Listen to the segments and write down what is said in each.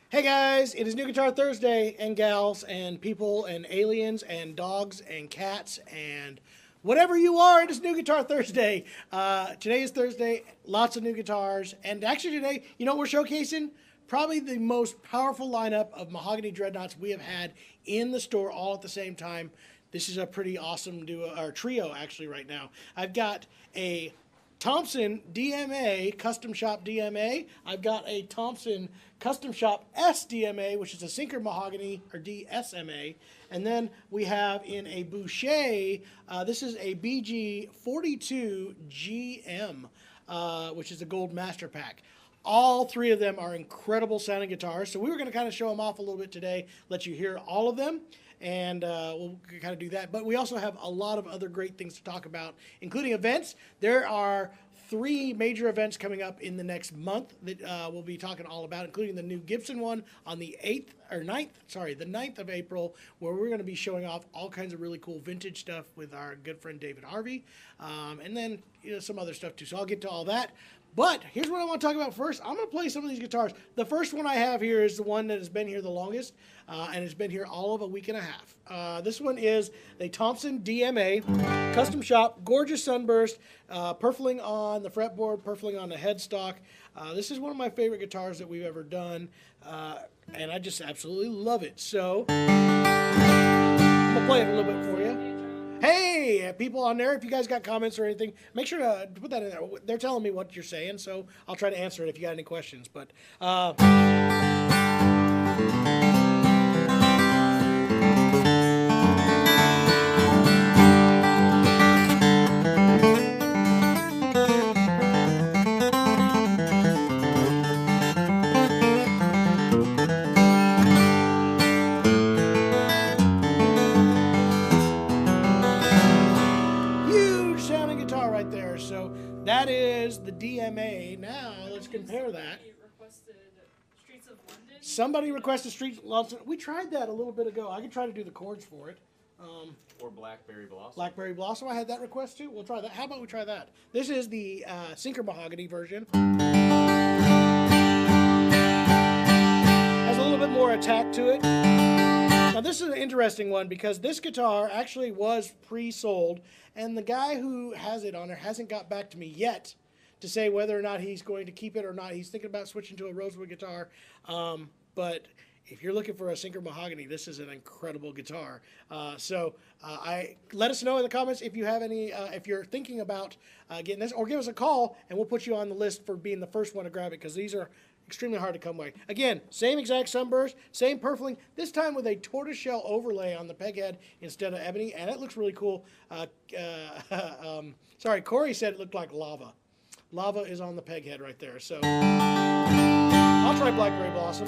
Hey guys, it is New Guitar Thursday, and gals, and people, and aliens, and dogs, and cats, and whatever you are, it is New Guitar Thursday. Today is Thursday, lots of new guitars, and actually today, you know what we're showcasing? Probably the most powerful lineup of Mahogany Dreadnoughts we have had in the store all at the same time. This is a pretty awesome duo, or trio actually right now. I've got a Thompson DMA, Custom Shop DMA. I've got a Thompson Custom Shop SDMA, which is a Sinker Mahogany, or DSMA. And then we have in a Boucher, this is a BG-42 GM, which is a gold master pack. All three of them are incredible sounding guitars. So we were going to kind of show them off a little bit today, let you hear all of them. And we'll kind of do that. But we also have a lot of other great things to talk about, including events. There are 3 major events coming up in the next month that we'll be talking all about, including the new Gibson one on the 9th of April, where we're going to be showing off all kinds of really cool vintage stuff with our good friend David Harvey, and then some other stuff too. So I'll get to all that. But here's what I want to talk about first. I'm going to play some of these guitars. The first one I have here is the one that has been here the longest, and it's been here all of a week and a half. This one is the Thompson DMA, Custom Shop, gorgeous sunburst, purfling on the fretboard, purfling on the headstock. This is one of my favorite guitars that we've ever done, and I just absolutely love it. So I'm going to play it a little bit for you. Hey, people on there, if you guys got comments or anything, make sure to put that in there. They're telling me what you're saying, so I'll try to answer it if you got any questions. But that is the DMA. Now let's compare that. Somebody requested Streets of London. We tried that a little bit ago. I could try to do the chords for it. Or Blackberry Blossom. Blackberry Blossom. I had that request too. We'll try that. How about we try that? This is the Sinker Mahogany version. Has a little bit more attack to it. Now this is an interesting one because this guitar actually was pre-sold, and the guy who has it on there hasn't got back to me yet to say whether or not he's going to keep it or not. He's thinking about switching to a rosewood guitar, but if you're looking for a Sinker Mahogany, this is an incredible guitar. Let us know in the comments if you have any, if you're thinking about getting this, or give us a call and we'll put you on the list for being the first one to grab it, because these are extremely hard to come by. Again, same exact sunburst, same purfling, this time with a tortoiseshell overlay on the peg head instead of ebony, and it looks really cool. Sorry, Corey said it looked like lava. Lava is on the peg head right there. So I'll try Blackberry Blossom.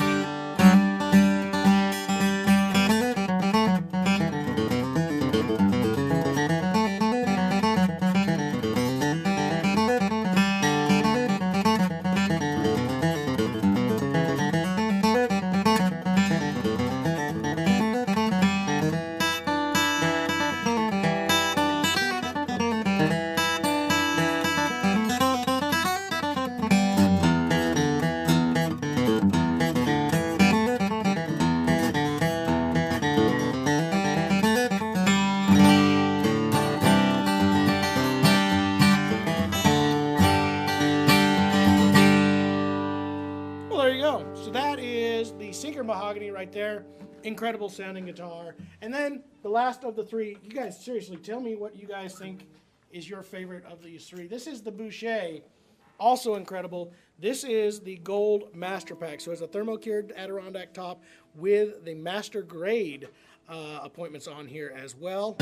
So that is the Sinker Mahogany right there. Incredible sounding guitar. And then the last of the 3, you guys seriously tell me what you guys think is your favorite of these 3. This is the Boucher, also incredible. This is the gold master pack. So it's a thermo-cured Adirondack top with the master grade appointments on here as well.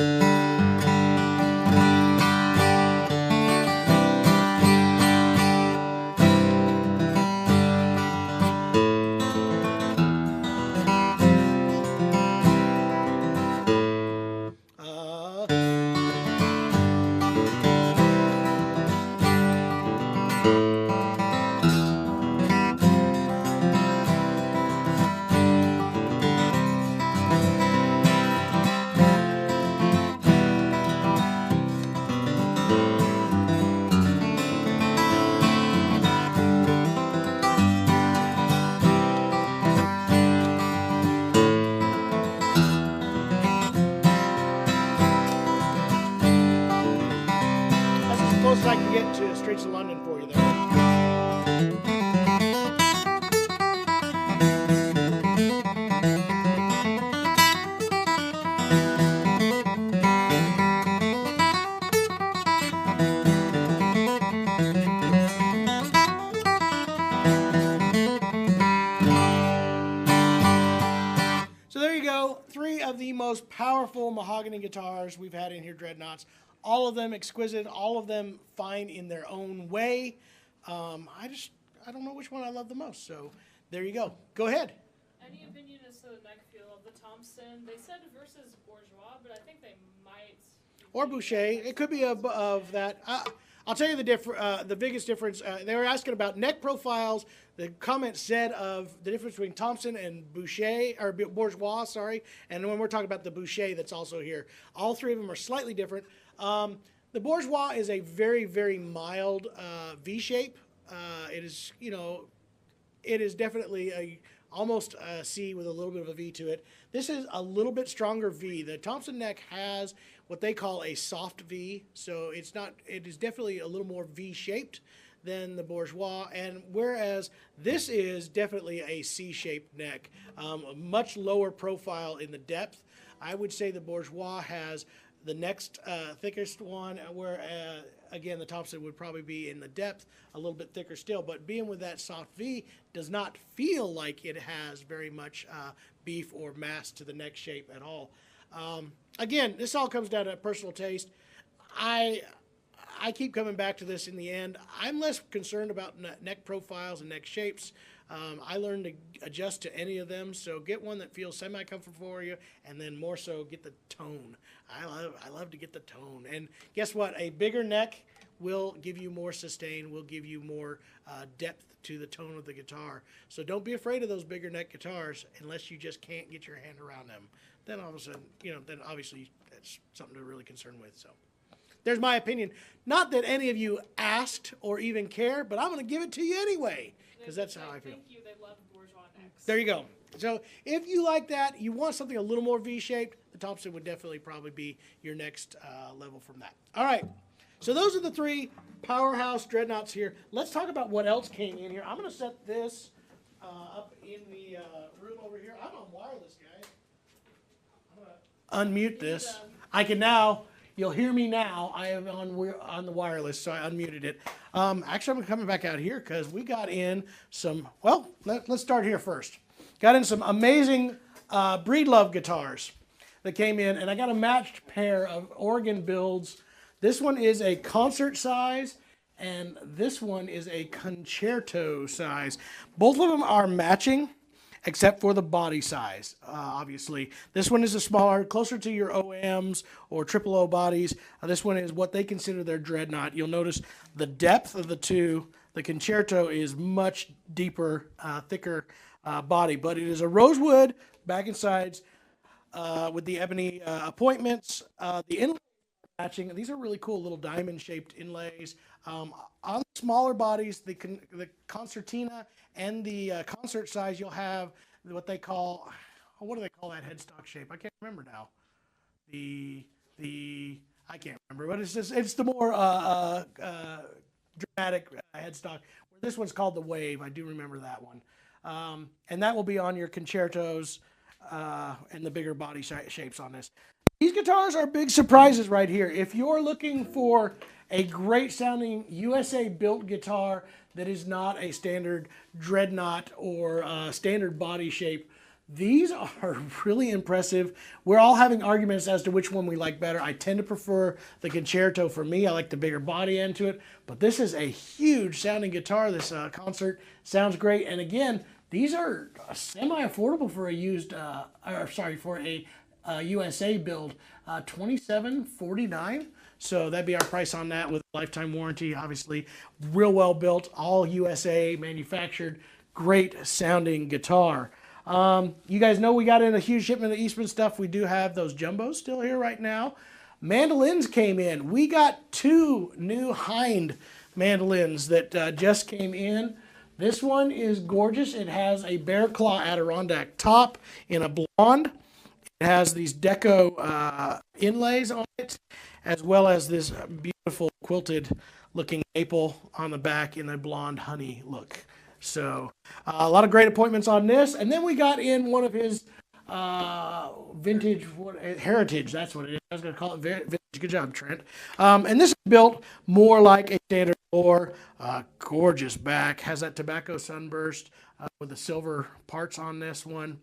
get to Streets of London for you there. So there you go, 3 of the most powerful mahogany guitars we've had in here, Dreadnoughts. All of them exquisite, all of them fine in their own way. I don't know which one I love the most, so there you go. Go ahead. Any opinion as to the neck feel of the Thompson? They said versus Bourgeois, but I think they might. Or Boucher, it could be of that. I'll tell you the biggest difference. They were asking about neck profiles. The comment said of the difference between Thompson and Boucher, or Bourgeois, sorry. And when we're talking about the Boucher that's also here, all 3 of them are slightly different. The Bourgeois is a very, very mild V shape. It is, it is definitely almost a C with a little bit of a V to it. This is a little bit stronger V. The Thompson neck has what they call a soft V, so it is definitely a little more V-shaped than the Bourgeois, and whereas this is definitely a C-shaped neck, a much lower profile in the depth. I would say the Bourgeois has the next thickest one, where again the Thompson would probably be in the depth a little bit thicker still, but being with that soft V does not feel like it has very much beef or mass to the neck shape at all. Again, this all comes down to personal taste. I keep coming back to this in the end. I'm less concerned about neck profiles and neck shapes. I learned to adjust to any of them, so get one that feels semi-comfortable for you, and then more so get the tone. I love to get the tone. And guess what? A bigger neck will give you more sustain, will give you more depth to the tone of the guitar. So don't be afraid of those bigger neck guitars unless you just can't get your hand around them. Then all of a sudden, then obviously that's something to really concern with. So there's my opinion. Not that any of you asked or even care, but I'm going to give it to you anyway, because that's how I feel. Thank you. They love Bourgeois necks. There you go. So if you like that, you want something a little more V-shaped, the Thompson would definitely probably be your next level from that. All right. So those are the 3 powerhouse Dreadnoughts here. Let's talk about what else came in here. I'm going to set this up in the room over here. I'm on wireless, guys. I'm going to unmute this. I can now, you'll hear me now. I am on the wireless, so I unmuted it. Actually, I'm coming back out here because we got in some, well, let's start here first. Got in some amazing Breedlove guitars that came in, and I got a matched pair of organ builds. This one is a concert size, and this one is a concerto size. Both of them are matching, except for the body size, obviously. This one is a smaller, closer to your OMs or triple O bodies. This one is what they consider their Dreadnought. You'll notice the depth of the 2. The concerto is much deeper, thicker body, but it is a rosewood back and sides with the ebony appointments. The inlay matching. These are really cool little diamond-shaped inlays. On the smaller bodies, the concertina and the concert size, you'll have what they call, what do they call that headstock shape? I can't remember now. I can't remember, but it's the more dramatic headstock. This one's called the Wave. I do remember that one. And that will be on your concertos and the bigger body shapes on this. These guitars are big surprises right here. If you're looking for a great sounding USA built guitar that is not a standard Dreadnought or standard body shape, these are really impressive. We're all having arguments as to which one we like better. I tend to prefer the concerto for me. I like the bigger body end to it, but this is a huge sounding guitar. This concert sounds great. And again, these are semi-affordable for a used, for a USA build, $27.49. So that'd be our price on that with a lifetime warranty. Obviously, real well built, all USA manufactured, great sounding guitar. You guys know we got in a huge shipment of Eastman stuff. We do have those jumbos still here right now. Mandolins came in. We got 2 new Hind mandolins that just came in. This one is gorgeous. It has a bear claw Adirondack top in a blonde. It has these deco inlays on it, as well as this beautiful quilted looking maple on the back in a blonde honey look. So a lot of great appointments on this. And then we got in one of his vintage heritage. That's what it is. I was going to call it vintage. Good job, Trent. And this is built more like a standard floor. Gorgeous back. Has that tobacco sunburst with the silver parts on this one.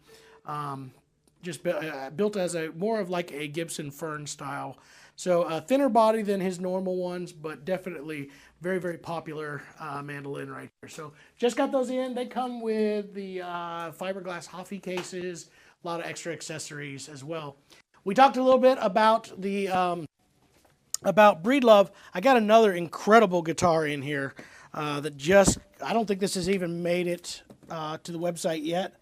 Just built as a more of like a Gibson Fern style. So a thinner body than his normal ones, but definitely very, very popular mandolin right here. So just got those in. They come with the fiberglass Hoffy cases, a lot of extra accessories as well. We talked a little bit about the about Breedlove. I got another incredible guitar in here that just, I don't think this has even made it to the website yet,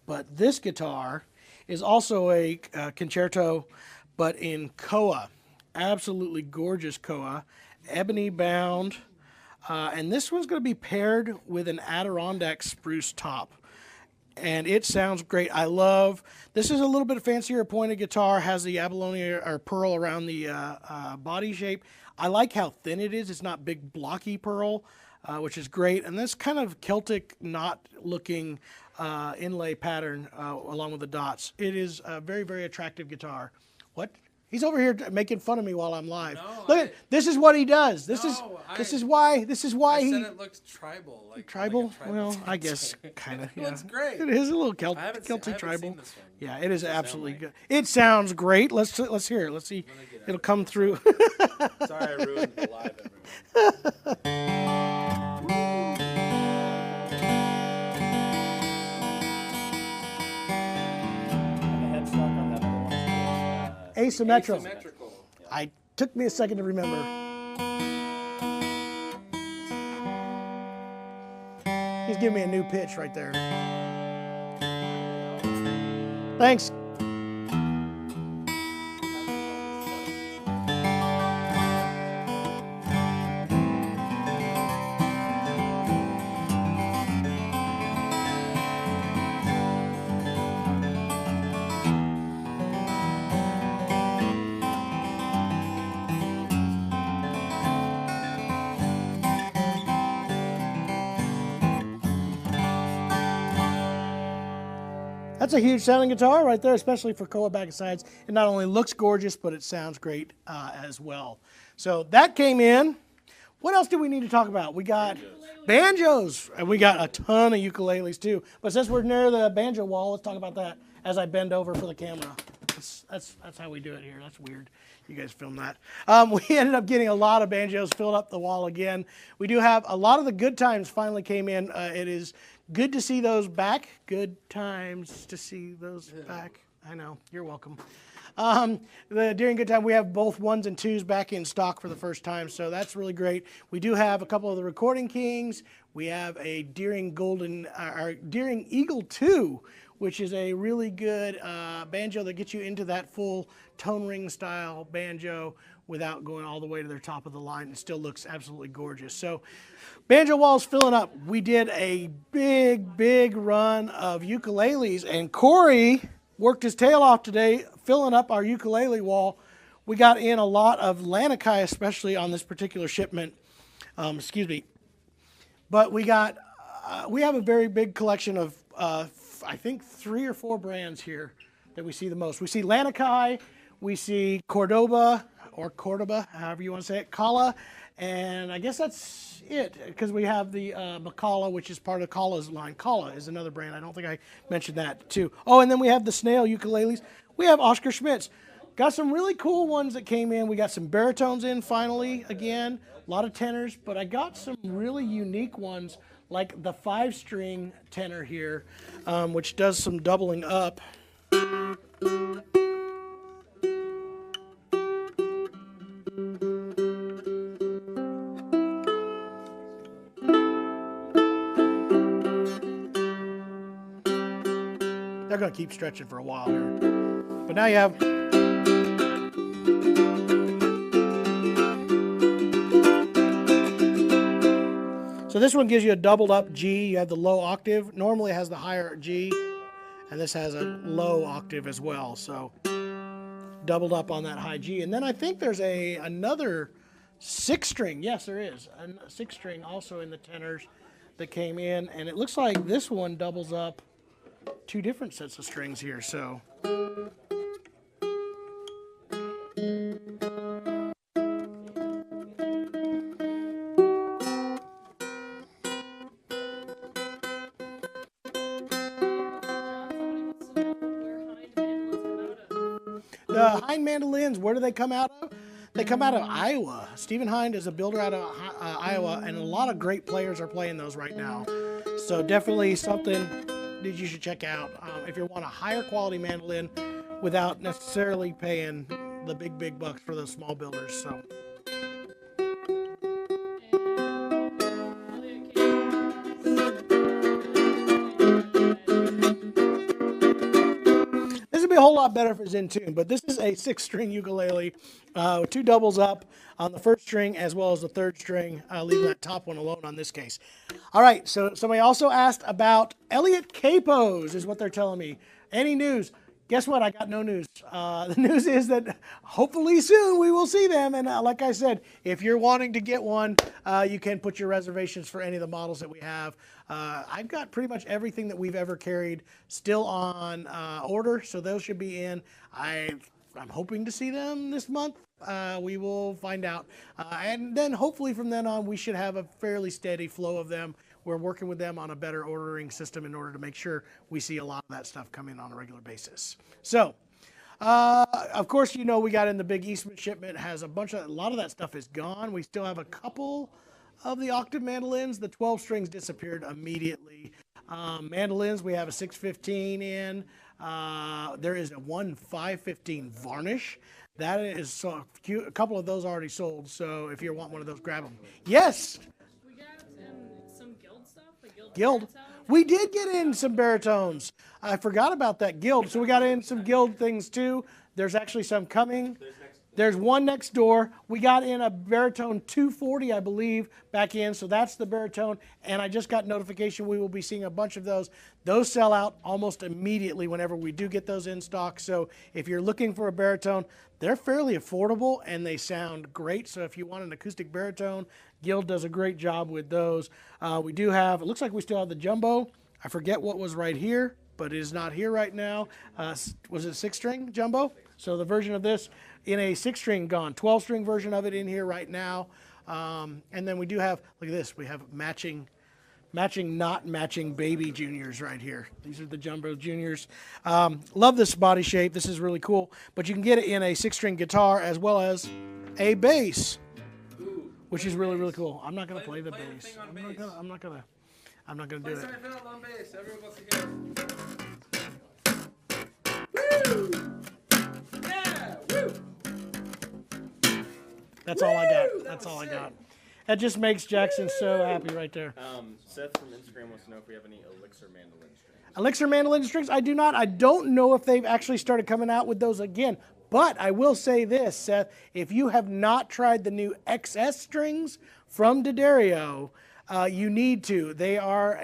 but this guitar is also a concerto, but in koa. Absolutely gorgeous koa, ebony bound, and this one's going to be paired with an Adirondack spruce top, and it sounds great. I love, this is a little bit fancier pointed guitar, has the abalone or pearl around the body shape. I like how thin it is. It's not big blocky pearl, which is great, and this kind of Celtic knot looking inlay pattern along with the dots. It is a very, very attractive guitar. What? He's over here making fun of me while I'm live. No, Look at this is what he does. This is why I he said it looked tribal. tribal. Like a tribal well, I guess kind of. It looks great. It is a little Celtic tribal. Yeah, it is absolutely good. It sounds great. Let's hear it. Let's see. It'll come through. Sorry, I ruined the live, everyone. Asymmetrical. I took me a second to remember. He's giving me a new pitch right there. Thanks. That's a huge sounding guitar right there, especially for koa back and sides. It not only looks gorgeous, but it sounds great as well. So that came in. What else do we need to talk about? We got banjos, and we got a ton of ukuleles too. But since we're near the banjo wall, let's talk about that as I bend over for the camera. That's how we do it here. That's weird. You guys film that. We ended up getting a lot of banjos filled up the wall again. We do have a lot of the good times finally came in. It is good to see those back. Good times to see those back. I know. You're welcome. During good time, we have both 1s and 2s back in stock for the first time, so that's really great. We do have a couple of the Recording Kings. We have a Deering Eagle 2, which is a really good banjo that gets you into that full tone ring style banjo without going all the way to the top of the line. It still looks absolutely gorgeous. So banjo wall's filling up. We did a big run of ukuleles, and Corey worked his tail off today filling up our ukulele wall. We got in a lot of Lanakai, especially on this particular shipment. Excuse me. But we have a very big collection of I think 3 or 4 brands here that we see the most. We see Lanakai, we see Cordoba, however you want to say it, Kala, and I guess that's it, because we have the Macala, which is part of Kala's line. Kala is another brand. I don't think I mentioned that too. Oh, and then we have the Snail ukuleles. We have Oscar Schmidt's. Got some really cool ones that came in. We got some baritones in finally again, a lot of tenors, but I got some really unique ones like the 5-string tenor here, which does some doubling up. They're going to keep stretching for a while here. But now you have... So this one gives you a doubled up G. You have the low octave. Normally it has the higher G, and this has a low octave as well. So doubled up on that high G. And then I think there's another 6 string. Yes, there is a 6 string also in the tenors that came in, and it looks like this one doubles up 2 different sets of strings here. So. The Hind mandolins, where do they come out of? They come out of Iowa. Stephen Hind is a builder out of Iowa, and a lot of great players are playing those right now. So definitely something that you should check out if you want a higher quality mandolin without necessarily paying the big bucks for those small builders. So. A whole lot better if it's in tune, but this is a 6-string ukulele with 2 doubles up on the 1st string as well as the 3rd string, leaving that top one alone on this case. All right, so somebody also asked about Elliott capos, is what they're telling me. Any news? Guess what? I got no news. The news is that hopefully soon we will see them. And like I said, if you're wanting to get one, you can put your reservations for any of the models that we have. I've got pretty much everything that we've ever carried still on order, so those should be in. I'm hoping to see them this month. We will find out. And then hopefully from then on, we should have a fairly steady flow of them. We're working with them on a better ordering system in order to make sure we see a lot of that stuff come in on a regular basis. So, of course, you know, we got in the big Eastman shipment. Has a lot of that stuff is gone. We still have a couple of the octave mandolins. The 12 strings disappeared immediately. Mandolins, we have a 615 in. There is a 515 varnish. That is so cute. A couple of those already sold. So if you want one of those, grab them. Yes. We got some guild stuff. Like Guild. We did get in some baritones. I forgot about that guild. So we got in some guild things too. There's actually some coming. There's one next door. We got in a baritone 240, I believe, back in. So that's the baritone. And I just got notification we will be seeing a bunch of those. Those sell out almost immediately whenever we do get those in stock. So if you're looking for a baritone, they're fairly affordable and they sound great. So if you want an acoustic baritone, Guild does a great job with those. We do have, it looks like we still have the jumbo. I forget what was right here, but it is not here right now. Was it 6-string jumbo? So the version of this in a 6-string gone, 12-string version of it in here right now. And then we do have, look at this, we have matching not matching baby juniors right here. These are the jumbo juniors. Love this body shape. This is really cool. But you can get it in a 6-string guitar as well as a bass, which is really, really cool. I'm not going to play the bass. I'm not going to do it. On bass. Everyone wants to hear. Woo! Yeah! Woo! That's all I got. That's all I got. That just makes Jackson so happy right there. Seth from Instagram wants to know if we have any Elixir mandolin strings. Elixir mandolin strings, I do not. I don't know if they've actually started coming out with those again. But I will say this, Seth, if you have not tried the new XS strings from D'Addario, you need to. They are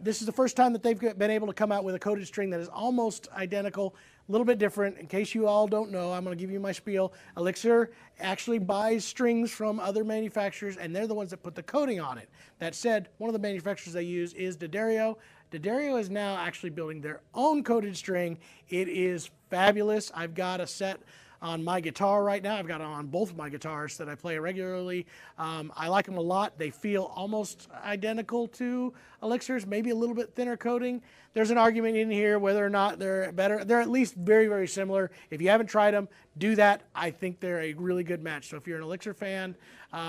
this is the first time that they've been able to come out with a coated string that is almost identical, a little bit different. In case you all don't know, I'm going to give you my spiel. Elixir actually buys strings from other manufacturers, and they're the ones that put the coating on it. That said, one of the manufacturers they use is D'Addario. D'Addario is now actually building their own coated string. It is fabulous. I've got a set on my guitar right now. I've got it on both of my guitars that I play regularly. I like them a lot. They feel almost identical to Elixirs, maybe a little bit thinner coating. There's an argument in here whether or not they're better. They're at least very, very similar. If you haven't tried them, do that. I think they're a really good match. So if you're an Elixir fan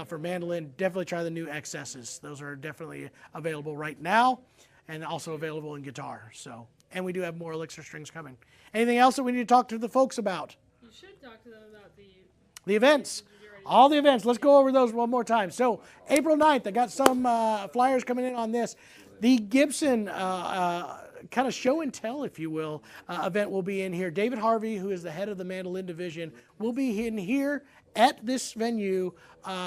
for mandolin, definitely try the new XSs. Those are definitely available right now and also available in guitar. So, and we do have more Elixir strings coming. Anything else that we need to talk to the folks about? You should talk to them about the events. All the events. Let's go over those one more time. So April 9th, I got some flyers coming in on this. The Gibson kind of show and tell, if you will, event will be in here. David Harvey, who is the head of the mandolin division, will be in here at this venue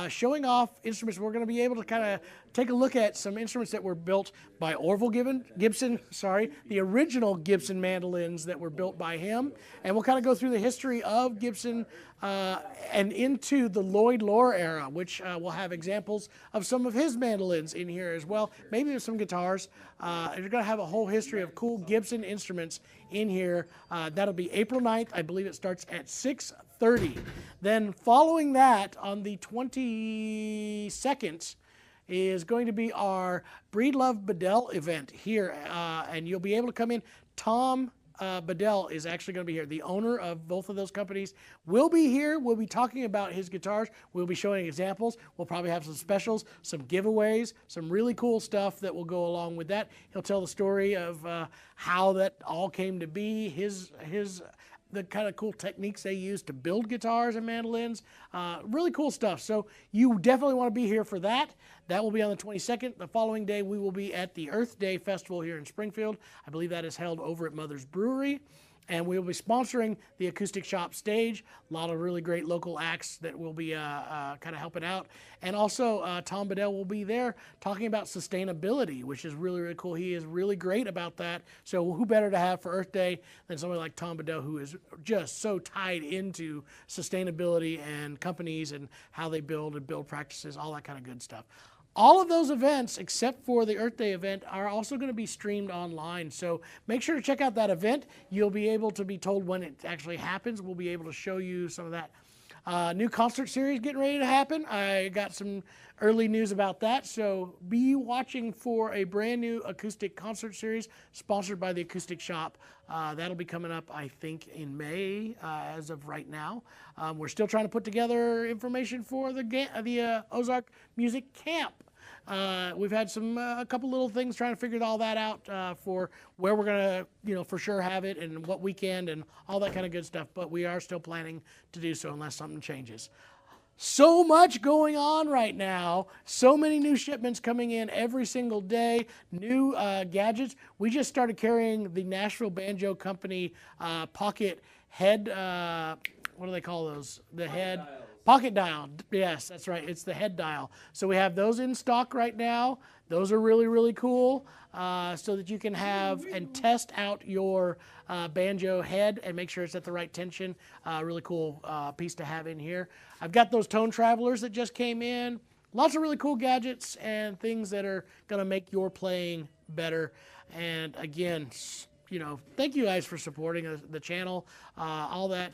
showing off instruments. We're going to be able to kind of take a look at some instruments that were built by Orville Gibson, the original Gibson mandolins that were built by him. And we'll kind of go through the history of Gibson and into the Lloyd Loar era, which will have examples of some of his mandolins in here as well, maybe some guitars. And you're going to have a whole history of cool Gibson instruments in here. That'll be April 9th. I believe it starts at 6:30. Then following that, on the 22nd, is going to be our Breedlove Bedell event here, and you'll be able to come in. Tom Bedell is actually going to be here. The owner of both of those companies will be here. We'll be talking about his guitars. We'll be showing examples. We'll probably have some specials, some giveaways, some really cool stuff that will go along with that. He'll tell the story of how that all came to be, the kind of cool techniques they use to build guitars and mandolins. Really cool stuff. So you definitely want to be here for that. That will be on the 22nd. The following day, we will be at the Earth Day Festival here in Springfield. I believe that is held over at Mother's Brewery. And we will be sponsoring the Acoustic Shop stage. A lot of really great local acts that will be kind of helping out. And also, Tom Bedell will be there talking about sustainability, which is really, really cool. He is really great about that. So who better to have for Earth Day than somebody like Tom Bedell, who is just so tied into sustainability and companies and how they build and build practices, all that kind of good stuff. All of those events, except for the Earth Day event, are also going to be streamed online. So make sure to check out that event. You'll be able to be told when it actually happens. We'll be able to show you some of that. New concert series getting ready to happen. I got some early news about that. So be watching for a brand new acoustic concert series sponsored by the Acoustic Shop. That'll be coming up, I think, in May as of right now. We're still trying to put together information for the Ozark Music Camp. We've had a couple little things trying to figure all that out for where we're going to, for sure have it and what weekend and all that kind of good stuff. But we are still planning to do so unless something changes. So much going on right now. So many new shipments coming in every single day. New gadgets. We just started carrying the Nashville Banjo Company pocket head. What do they call those? The head. Dials. Pocket dial, yes, that's right. It's the head dial. So we have those in stock right now. Those are really, really cool so that you can have and test out your banjo head and make sure it's at the right tension. Really cool piece to have in here. I've got those tone travelers that just came in. Lots of really cool gadgets and things that are going to make your playing better. And again, thank you guys for supporting the channel. All that.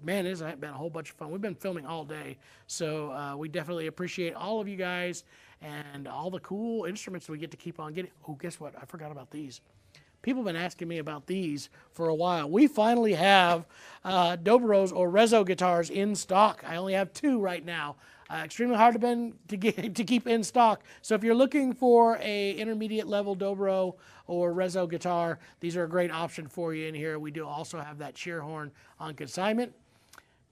Man, it's been a whole bunch of fun. We've been filming all day, so we definitely appreciate all of you guys and all the cool instruments we get to keep on getting. Oh, guess what? I forgot about these. People have been asking me about these for a while. We finally have Dobros or Rezo guitars in stock. I only have 2 right now. Extremely hard to keep in stock. So if you're looking for a intermediate level Dobro or Rezo guitar, these are a great option for you in here. We do also have that shear horn on consignment.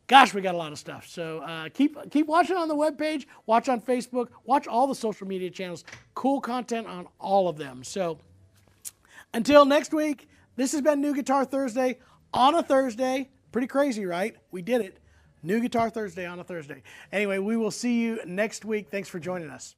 Gosh, we got a lot of stuff. So keep watching on the webpage, watch on Facebook, watch all the social media channels. Cool content on all of them. So until next week, this has been New Guitar Thursday on a Thursday. Pretty crazy, right? We did it. New Guitar Thursday on a Thursday. Anyway, we will see you next week. Thanks for joining us.